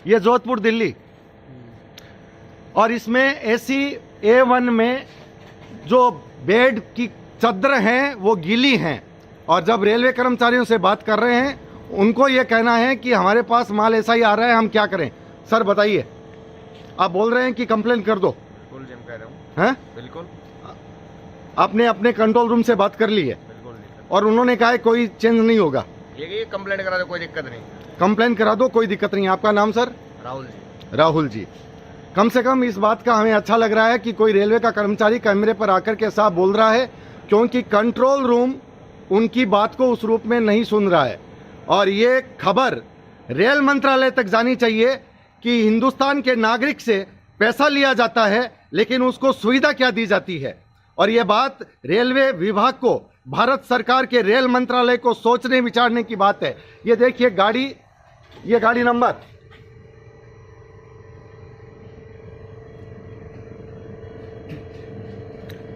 ये जोधपुर दिल्ली, और इसमें एसी A1 में जो बेड की चादर हैं वो गीली हैं। और जब रेलवे कर्मचारियों से बात कर रहे हैं उनको ये कहना है कि हमारे पास माल ऐसा ही आ रहा है, हम क्या करें। सर बताइए, आप बोल रहे हैं कि कंप्लेन कर दो। बिल्कुल जी, हम कह रहे हूँ। हैं? बिल्कुल। आपने अपने कंट्रोल रूम से बात कर ली है बिल्कुल जी। और उन्होंने कहा है कोई चेंज नहीं होगा। ये कंप्लेंट करा दो, कोई दिक्कत नहीं। कंप्लेन करा दो, कोई दिक्कत नहीं। आपका नाम सर? राहुल जी। राहुल जी। कम से कम इस बात का हमें अच्छा लग रहा है कि कोई रेलवे का कर्मचारी कैमरे पर आकर के साफ बोल रहा है, क्योंकि कंट्रोल रूम उनकी बात को उस रूप में नहीं सुन रहा है। और ये खबर रेल मंत्रालय तक जानी चाहिए कि हिंदुस्तान के नागरिक से पैसा लिया जाता है लेकिन उसको सुविधा क्या दी जाती है। और ये बात रेलवे विभाग को, भारत सरकार के रेल मंत्रालय को सोचने विचारने की बात है। ये देखिए गाड़ी, ये गाड़ी नंबर,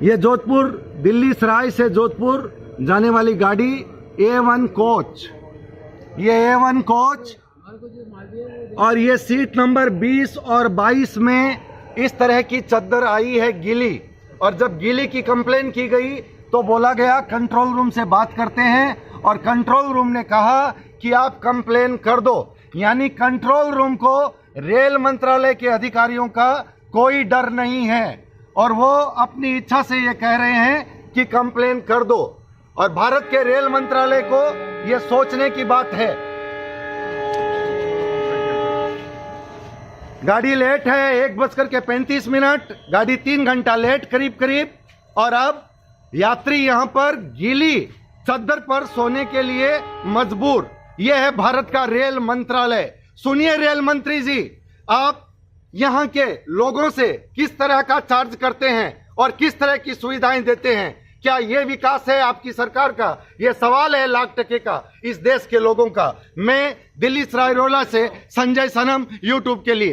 ये जोधपुर दिल्ली सराय से जोधपुर जाने वाली गाड़ी A1 कोच, ये A1 कोच, और ये सीट नंबर 20 और 22 में इस तरह की चद्दर आई है गीली। और जब गीली की कंप्लेन की गई तो बोला गया कंट्रोल रूम से बात करते हैं, और कंट्रोल रूम ने कहा कि आप कंप्लेन कर दो। यानी कंट्रोल रूम को रेल मंत्रालय के अधिकारियों का कोई डर नहीं है और वो अपनी इच्छा से ये कह रहे हैं कि कंप्लेन कर दो। और भारत के रेल मंत्रालय को ये सोचने की बात है। गाड़ी लेट है, 1:35, गाड़ी 3 घंटा लेट करीब करीब, और अब यात्री यहां पर गीली चद्दर पर सोने के लिए मजबूर। यह है भारत का रेल मंत्रालय। सुनिए रेल मंत्री जी, आप यहां के लोगों से किस तरह का चार्ज करते हैं और किस तरह की सुविधाएं देते हैं। क्या ये विकास है आपकी सरकार का? ये सवाल है लाख टके का इस देश के लोगों का। मैं दिल्ली सराय रोला से संजय सनम, यूट्यूब के लिए।